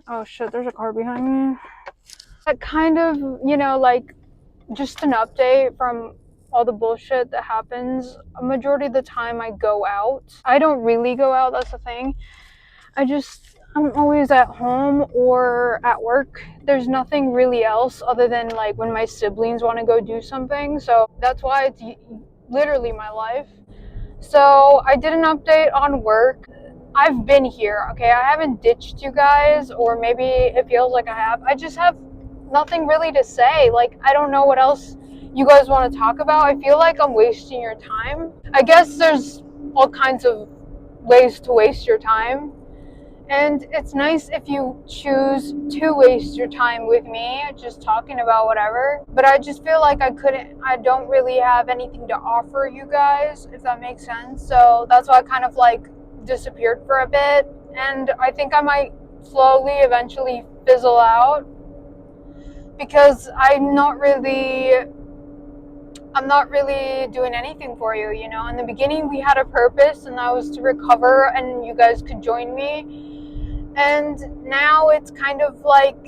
Oh shit, there's a car behind me. That kind of, you know, like, just an update from all the bullshit that happens. A majority of the time I go out. I don't really go out, that's the thing. I'm always at home or at work. There's nothing really else other than like when my siblings want to go do something. So that's why it's literally my life. So I did an update on work. I've been here, okay? I haven't ditched you guys, or maybe it feels like I have. I just have nothing really to say. Like, I don't know what else you guys want to talk about. I feel like I'm wasting your time. I guess there's all kinds of ways to waste your time. And it's nice if you choose to waste your time with me, just talking about whatever. But I just feel like I don't really have anything to offer you guys, if that makes sense. So that's why I kind of like disappeared for a bit. And I think I might slowly, eventually fizzle out because I'm not really doing anything for you, you know. In the beginning, we had a purpose, and that was to recover, and you guys could join me. And now it's kind of like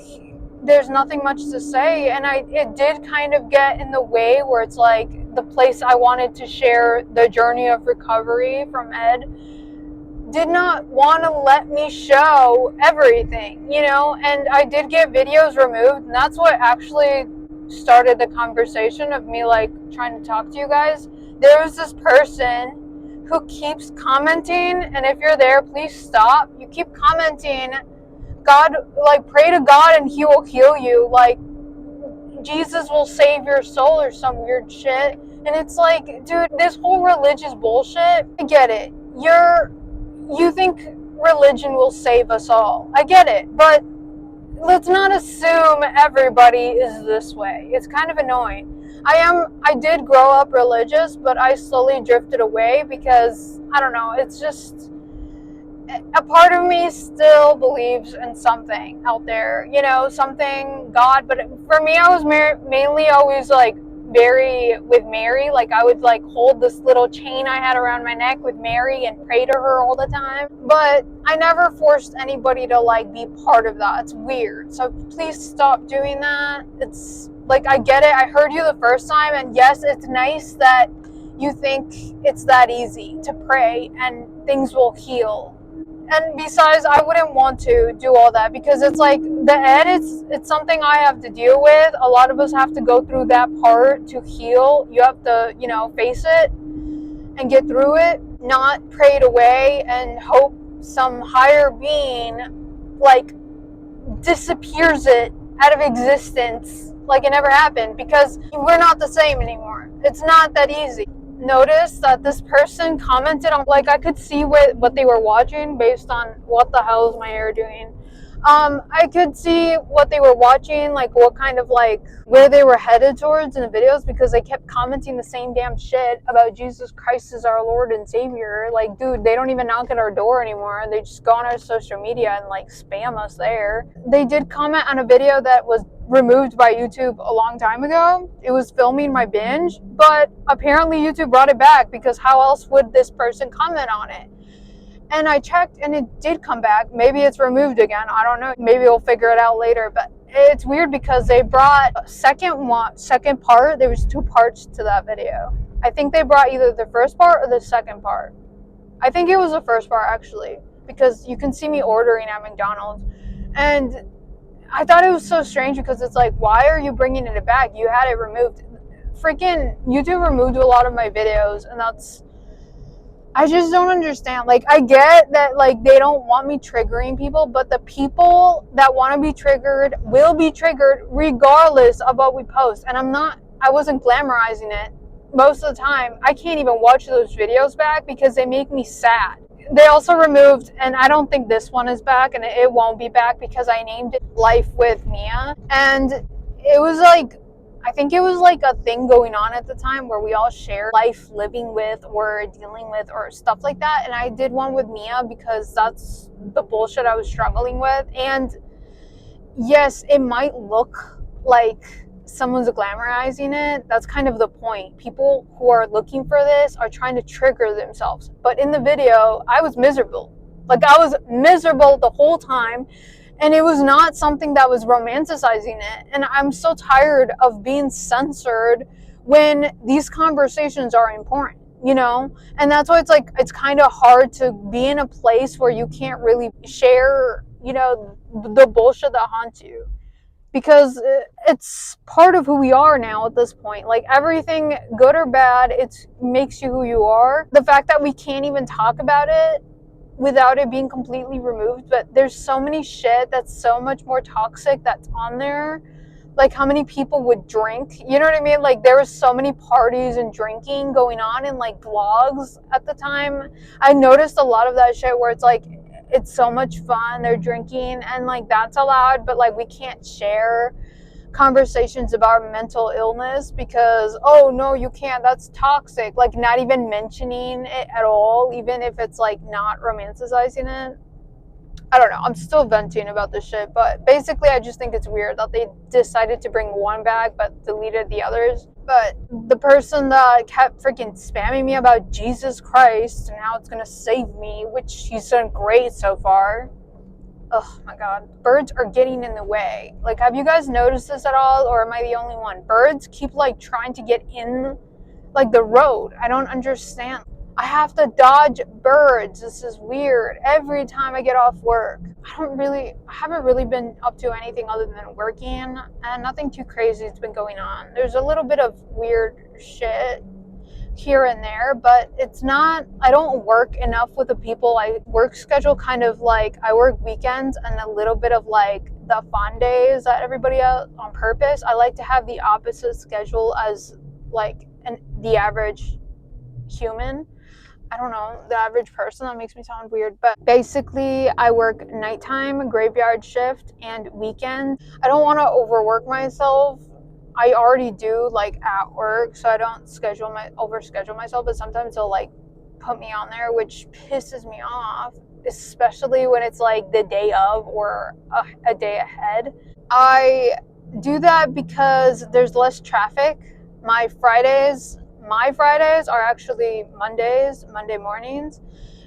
there's nothing much to say, and it did kind of get in the way where it's like the place I wanted to share the journey of recovery from Ed did not want to let me show everything, you know. And I did get videos removed, and that's what actually started the conversation of me like trying to talk to you guys. There was this person who keeps commenting, and if you're there, please stop. You keep commenting, God, like, pray to God and he will heal you, like Jesus will save your soul or some weird shit. And it's like, dude, this whole religious bullshit, I get it. You think religion will save us all. I get it, but let's not assume everybody is this way. It's kind of annoying. I did grow up religious, but I slowly drifted away because, I don't know, it's just, a part of me still believes in something out there, you know, something, God. But for me, I was mainly always like very with Mary. Like, I would like hold this little chain I had around my neck with Mary and pray to her all the time. But I never forced anybody to like be part of that. It's weird. So please stop doing that. It's like, I get it. I heard you the first time, and yes, it's nice that you think it's that easy to pray and things will heal. And besides, I wouldn't want to do all that because it's like the Ed, it's something I have to deal with. A lot of us have to go through that part to heal. You have to, you know, face it and get through it, not pray it away and hope some higher being like disappears it out of existence like it never happened, because we're not the same anymore. It's not that easy. Notice that this person commented on, like, I could see what they were watching based on what the hell is my hair doing. I could see what they were watching, like what kind of like where they were headed towards in the videos, because they kept commenting the same damn shit about Jesus Christ as our Lord and Savior. Like, dude, they don't even knock at our door anymore. They just go on our social media and like spam us there. They did comment on a video that was removed by YouTube a long time ago. It was filming my binge, but apparently YouTube brought it back because how else would this person comment on it? And I checked and it did come back. Maybe it's removed again. I don't know. Maybe we'll figure it out later. But it's weird because they brought a second part. There was 2 parts to that video. I think they brought either the first part or the second part. I think it was the first part actually, because you can see me ordering at McDonald's. And I thought it was so strange because it's like, why are you bringing it back? You had it removed. Freaking YouTube removed a lot of my videos, and I just don't understand. Like, I get that, like, they don't want me triggering people, but the people that want to be triggered will be triggered regardless of what we post. And I wasn't glamorizing it most of the time. I can't even watch those videos back because they make me sad. They also removed, and I don't think this one is back, and it won't be back because I named it Life with Mia. And it was like, I think it was like a thing going on at the time where we all share life living with or dealing with or stuff like that. And I did one with Mia because that's the bullshit I was struggling with. And yes, it might look like someone's glamorizing it. That's kind of the point. People who are looking for this are trying to trigger themselves. But in the video, I was miserable. Like, I was miserable the whole time. And it was not something that was romanticizing it. And I'm so tired of being censored when these conversations are important, you know? And that's why it's like, it's kind of hard to be in a place where you can't really share, you know, the bullshit that haunts you. Because it's part of who we are now at this point. Like, everything, good or bad, it makes you who you are. The fact that we can't even talk about it without it being completely removed, but there's so many shit that's so much more toxic that's on there. Like, how many people would drink, you know what I mean? Like, there was so many parties and drinking going on in like vlogs at the time. I noticed a lot of that shit where it's like, it's so much fun, they're drinking, and like that's allowed, but like we can't share conversations about mental illness because, oh no, you can't, that's toxic. Like, not even mentioning it at all, even if it's like not romanticizing it. I don't know, I'm still venting about this shit, but basically I just think it's weird that they decided to bring one back but deleted the others. But the person that kept freaking spamming me about Jesus Christ and how it's gonna save me, which he's done great so far. Oh my god, birds are getting in the way. Like, have you guys noticed this at all, or am I the only one? Birds keep like trying to get in like the road. I don't understand. I have to dodge birds. This is weird. Every time I get off work, I haven't really been up to anything other than working, and nothing too crazy has been going on. There's a little bit of weird shit here and there, but it's not, I don't work enough with the people. I work schedule kind of like, I work weekends and a little bit of like the fun days that everybody else on purpose. I like to have the opposite schedule as like the average human. I don't know, the average person. That makes me sound weird, but basically I work nighttime, graveyard shift, and weekend. I don't want to overwork myself. I already do like at work, so I don't overschedule myself, but sometimes they'll like put me on there, which pisses me off, especially when it's like the day of or a day ahead. I do that because there's less traffic. My Fridays are actually Monday mornings,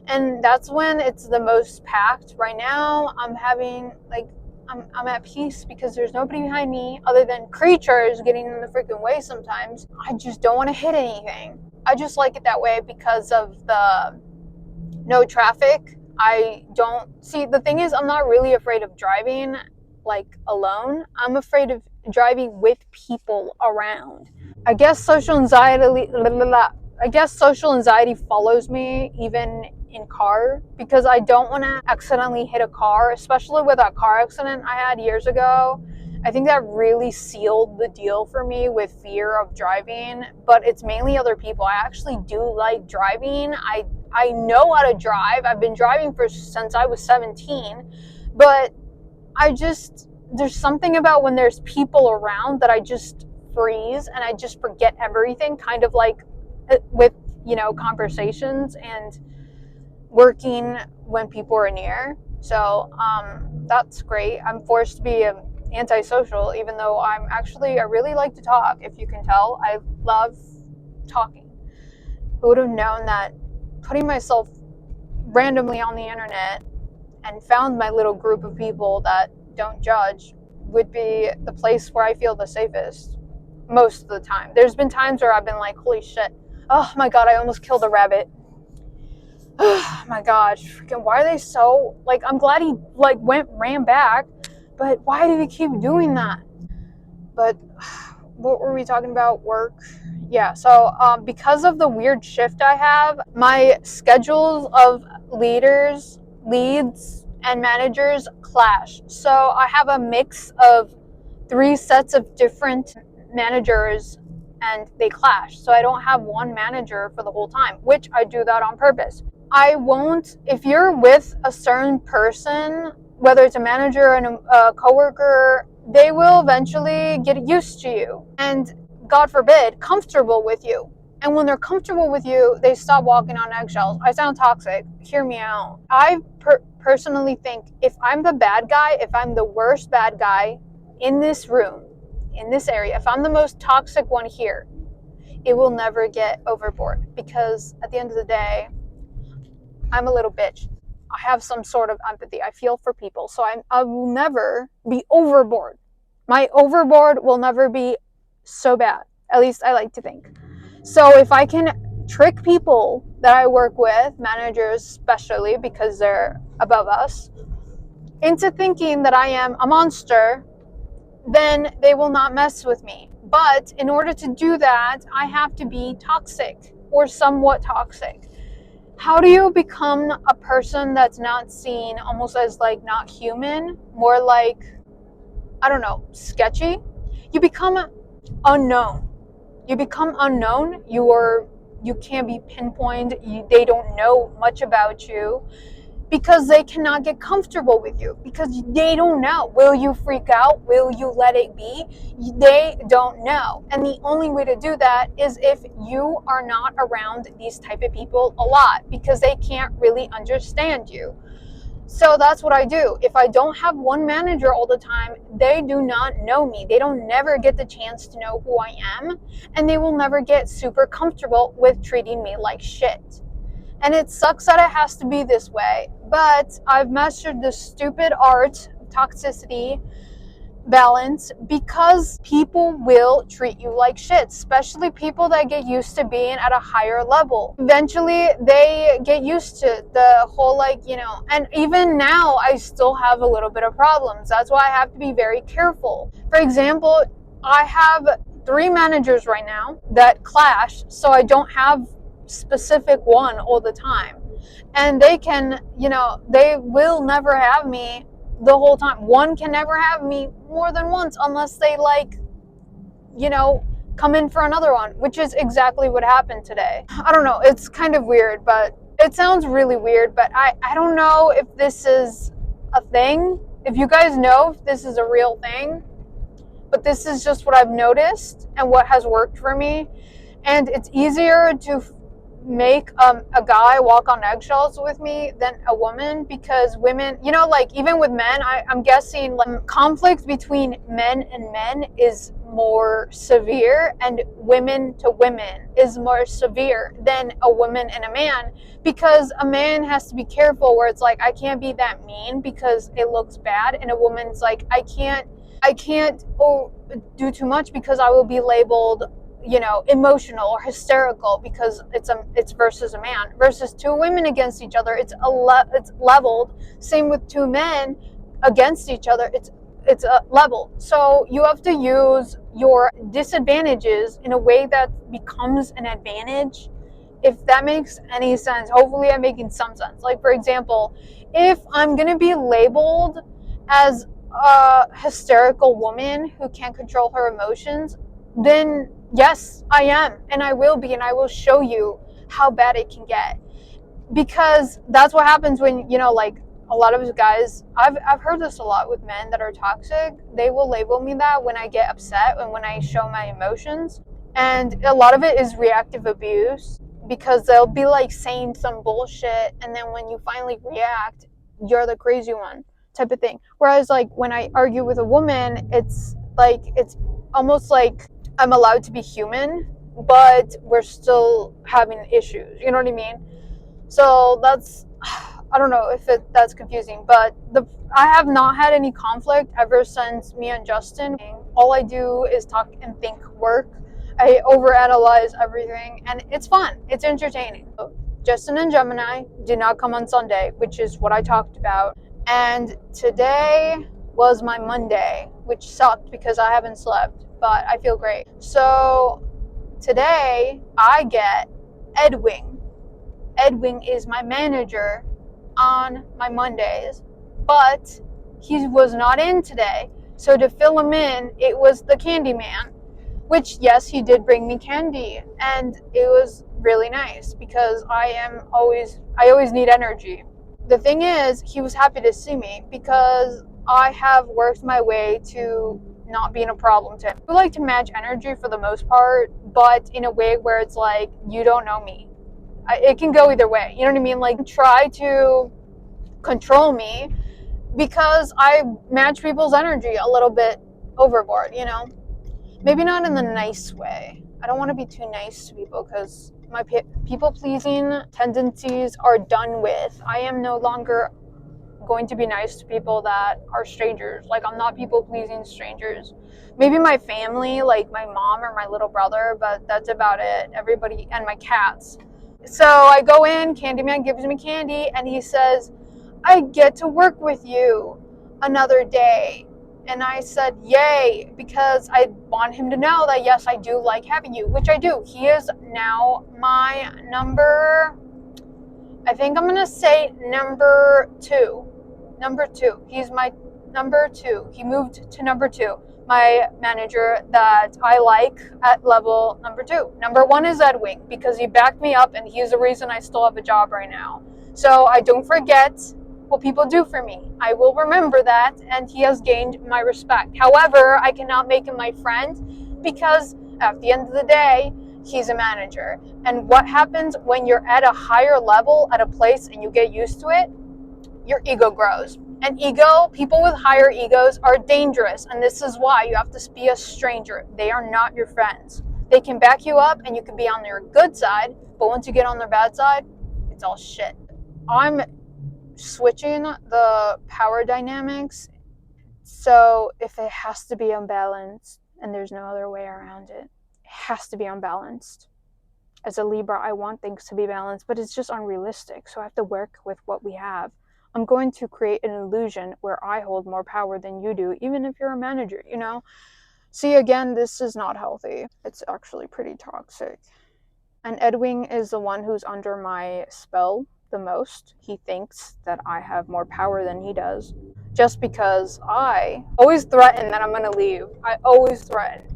and that's when it's the most packed. Right now, I'm having like, I'm at peace because there's nobody behind me other than creatures getting in the freaking way sometimes. I just don't want to hit anything. I just like it that way because of the no traffic. I don't see, the thing is, I'm not really afraid of driving like alone. I'm afraid of driving with people around. I guess social anxiety follows me even in car because I don't want to accidentally hit a car, especially with that car accident I had years ago. I think that really sealed the deal for me with fear of driving, but it's mainly other people. I actually do like driving. I know how to drive. I've been driving since I was 17, but there's something about when there's people around that I just freeze and I just forget everything, kind of like with, you know, conversations and working when people are near. So that's great. I'm forced to be antisocial, even though I really like to talk. If you can tell, I love talking. Who would have known that putting myself randomly on the internet and found my little group of people that don't judge would be the place where I feel the safest most of the time. There's been times where I've been like, holy shit, oh my god, I almost killed a rabbit. Oh my gosh, freaking, why are they so, like, I'm glad he like ran back, but why do they keep doing that? But what were we talking about? Work? Yeah, so because of the weird shift I have, my schedules of leads, and managers clash. So I have a mix of 3 sets of different managers and they clash. So I don't have one manager for the whole time, which I do that on purpose. I won't, if you're with a certain person, whether it's a manager and a coworker, they will eventually get used to you and, God forbid, comfortable with you. And when they're comfortable with you, they stop walking on eggshells. I sound toxic. Hear me out. I personally think if I'm the bad guy, if I'm the worst bad guy in this room, in this area, if I'm the most toxic one here, it will never get overboard because at the end of the day, I'm a little bitch. I have some sort of empathy. I feel for people. So I will never be overboard. My overboard will never be so bad. At least I like to think. So if I can trick people that I work with, managers especially because they're above us, into thinking that I am a monster, then they will not mess with me. But in order to do that, I have to be toxic or somewhat toxic. How do you become a person that's not seen almost as like not human, more like, I don't know, sketchy? You become unknown. You become unknown. You can't be pinpointed. They don't know much about you because they cannot get comfortable with you because they don't know. Will you freak out? Will you let it be? They don't know. And the only way to do that is if you are not around these type of people a lot because they can't really understand you. So that's what I do. If I don't have one manager all the time, they do not know me. They don't never get the chance to know who I am, and they will never get super comfortable with treating me like shit. And it sucks that it has to be this way, but I've mastered this stupid art of toxicity balance because people will treat you like shit, especially people that get used to being at a higher level. Eventually they get used to the whole, like, you know, and even now I still have a little bit of problems. That's why I have to be very careful. For example, I have 3 managers right now that clash, so I don't have specific one all the time. And they can, you know, they will never have me the whole time. One can never have me more than once unless they, like, you know, come in for another one, which is exactly what happened today. I don't know, it's kind of weird, but it sounds really weird, but I don't know if this is a thing. If you guys know if this is a real thing, but this is just what I've noticed and what has worked for me. And it's easier to make a guy walk on eggshells with me than a woman, because women, you know, like even with men, I'm guessing like conflict between men and men is more severe, and women to women is more severe than a woman and a man, because a man has to be careful where it's like, I can't be that mean because it looks bad, and a woman's like, I can't do too much because I will be labeled, you know, emotional or hysterical because it's versus a man. Versus 2 women against each other, it's leveled. Same with 2 men against each other, it's leveled. So you have to use your disadvantages in a way that becomes an advantage, if that makes any sense. Hopefully I'm making some sense. Like, for example, if I'm gonna be labeled as a hysterical woman who can't control her emotions, then yes, I am, and I will be, and I will show you how bad it can get. Because that's what happens when, you know, like a lot of guys, I've heard this a lot with men that are toxic. They will label me that when I get upset and when I show my emotions. And a lot of it is reactive abuse, because they'll be like saying some bullshit, and then when you finally react, you're the crazy one type of thing. Whereas like when I argue with a woman, it's like, it's almost like I'm allowed to be human, but we're still having issues. You know what I mean? So that's, I don't know if that's confusing, but I have not had any conflict ever since me and Justin. All I do is talk and think work. I overanalyze everything, and it's fun. It's entertaining. Justin and Gemini did not come on Sunday, which is what I talked about. And today was my Monday, which sucked because I haven't slept, but I feel great. So today I get Edwin. Edwin is my manager on my Mondays, but he was not in today. So to fill him in, it was the candy man, which, yes, he did bring me candy, and it was really nice because I always need energy. The thing is, he was happy to see me because I have worked my way to not being a problem to him. I like to match energy for the most part, but in a way where it's like, you don't know me. It can go either way. You know what I mean? Like, try to control me because I match people's energy a little bit overboard, you know? Maybe not in the nice way. I don't want to be too nice to people because My people-pleasing tendencies are done with. I am no longer going to be nice to people that are strangers. Like, I'm not people-pleasing strangers. Maybe my family, like my mom or my little brother, but that's about it. Everybody, and my cats. So I go in, Candyman gives me candy, and he says, I get to work with you another day. And I said, yay, because I want him to know that, yes, I do like having you, which I do. He is now my number, I think I'm going to say number two. Number two. He's my number two. He moved to number two. My manager that I like at level number two. Number one is Edwin, because he backed me up and he's the reason I still have a job right now. So I don't forget what people do for me. I will remember that, and he has gained my respect. However, I cannot make him my friend because at the end of the day, he's a manager. And what happens when you're at a higher level at a place and you get used to it? Your ego grows. And people with higher egos are dangerous. And this is why you have to be a stranger. They are not your friends. They can back you up and you can be on their good side, but once you get on their bad side, it's all shit. I'm switching the power dynamics. So if it has to be unbalanced and there's no other way around it, it has to be unbalanced. As a Libra, I want things to be balanced, but it's just unrealistic. So I have to work with what we have. I'm going to create an illusion where I hold more power than you do, even if you're a manager, you know? See, again, this is not healthy. It's actually pretty toxic. And Edwin is the one who's under my spell the most. He thinks that I have more power than he does. Just because I always threaten that I'm going to leave. I always threaten.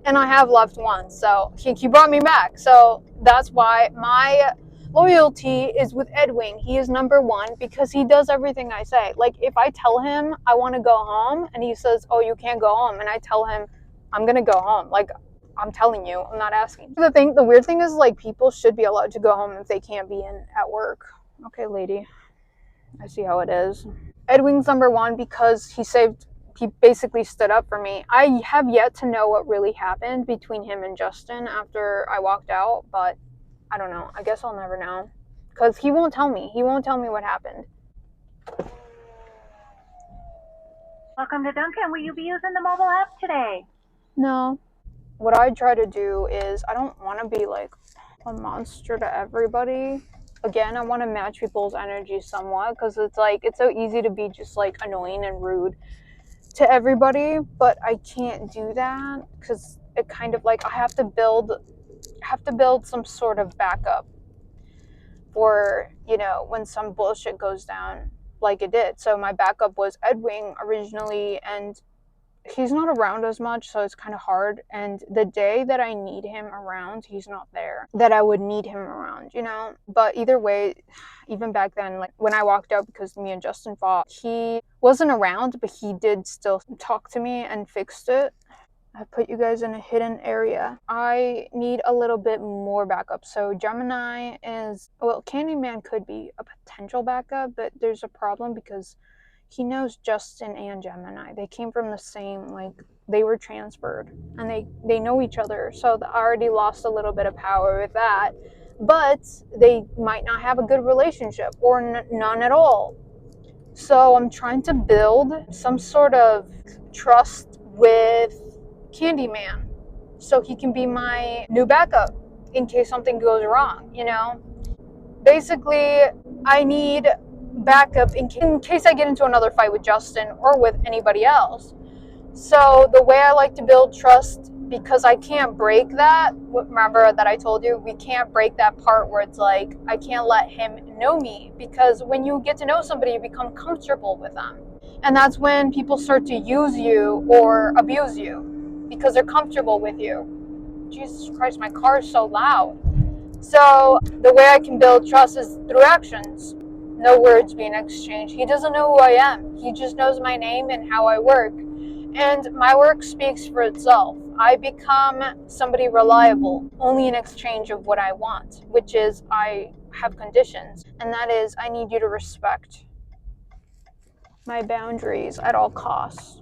And I have left once, so he brought me back. So that's why my loyalty is with Edwin. He is number one because he does everything I say. Like, if I tell him I want to go home and he says, oh, you can't go home, and I tell him I'm going to go home. Like, I'm telling you, I'm not asking. The weird thing is, like, people should be allowed to go home if they can't be at work. Okay, lady. I see how it is. Edwin's number one because he basically stood up for me. I have yet to know what really happened between him and Justin after I walked out, but I don't know. I guess I'll never know. Because he won't tell me. He won't tell me what happened. Welcome to Duncan. Will you be using the mobile app today? No. What I try to do is, I don't want to be like a monster to everybody. Again, I want to match people's energy somewhat, because it's like, it's so easy to be just like annoying and rude to everybody, but I can't do that because it kind of like I have to build some sort of backup for, you know, when some bullshit goes down like it did. So my backup was Edwin originally, and he's not around as much, so it's kind of hard. And the day that I need him around, he's not there. That I would need him around, you know? But either way, even back then, like when I walked out because me and Justin fought, he wasn't around, but he did still talk to me and fixed it. I put you guys in a hidden area. I need a little bit more backup. So Gemini is, well, Candyman could be a potential backup, but there's a problem because he knows Justin and Gemini. They came from the same, like, they were transferred, and they know each other. So I already lost a little bit of power with that. But they might not have a good relationship, or none at all. So I'm trying to build some sort of trust with Candyman, so he can be my new backup in case something goes wrong, you know? Basically, I need backup in case I get into another fight with Justin or with anybody else. So the way I like to build trust, because I can't break that, remember that I told you, we can't break that part where it's like, I can't let him know me, because when you get to know somebody, you become comfortable with them. And that's when people start to use you or abuse you, because they're comfortable with you. Jesus Christ, my car is so loud. So the way I can build trust is through actions. No words being exchanged. He doesn't know who I am. He just knows my name and how I work. And my work speaks for itself. I become somebody reliable only in exchange of what I want, which is I have conditions. And that is, I need you to respect my boundaries at all costs.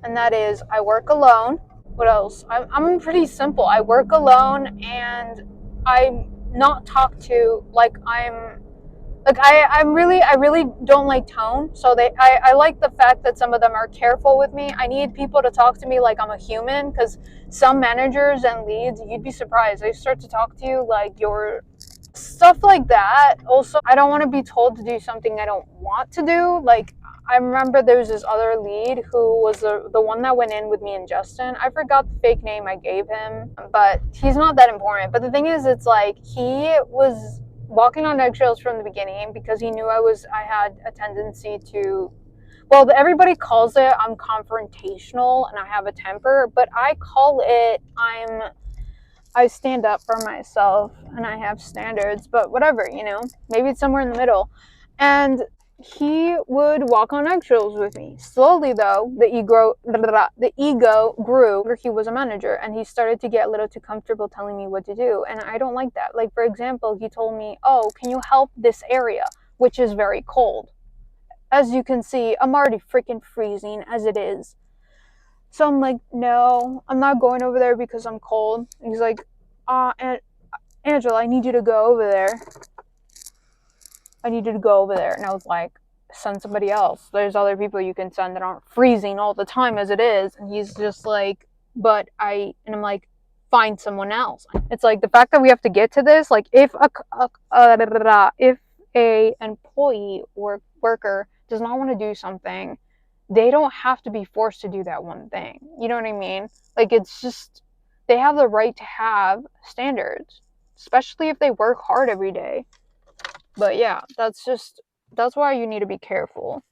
And that is, I work alone. What else? I'm pretty simple. I work alone, and I'm not talked to like I really don't like tone. So I like the fact that some of them are careful with me. I need people to talk to me like I'm a human, because some managers and leads, you'd be surprised, they start to talk to you like you're stuff like that. Also, I don't want to be told to do something I don't want to do. Like, I remember there was this other lead who was the one that went in with me and Justin. I forgot the fake name I gave him, but he's not that important. But the thing is, it's like he was walking on eggshells from the beginning, because he knew I had a tendency to, well, everybody calls it I'm confrontational and I have a temper, but I call it I stand up for myself and I have standards, but whatever, maybe it's somewhere in the middle. And he would walk on eggshells with me. Slowly, though, the ego grew. He was a manager and he started to get a little too comfortable telling me what to do. And I don't like that. Like, for example, he told me, "Oh, can you help this area?" Which is very cold. As you can see, I'm already freaking freezing as it is. So I'm like, "No, I'm not going over there because I'm cold." And he's like, and Angela, I need you to go over there. I need you to go over there. And I was like, send somebody else. There's other people you can send that aren't freezing all the time as it is. And he's just like, and I'm like, find someone else. It's like the fact that we have to get to this, like if a employee or worker does not want to do something, they don't have to be forced to do that one thing. You know what I mean? Like, it's just, they have the right to have standards, especially if they work hard every day. But yeah, that's why you need to be careful,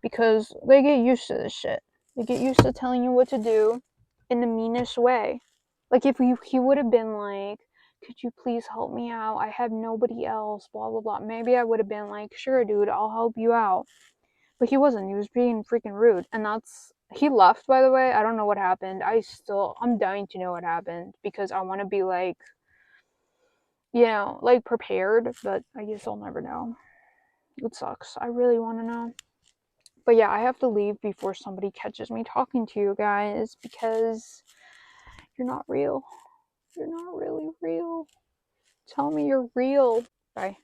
because they get used to this shit. They get used to telling you what to do in the meanest way. Like, if he would have been like, "Could you please help me out? I have nobody else, blah blah blah." Maybe I would have been like, "Sure, dude, I'll help you out." But he wasn't. He was being freaking rude. And he left, by the way. I don't know what happened. I'm dying to know what happened, because I want to be like, like prepared, but I guess I'll never know. It sucks. I really want to know. But yeah, I have to leave before somebody catches me talking to you guys, because you're not real. You're not really real. Tell me you're real. Bye.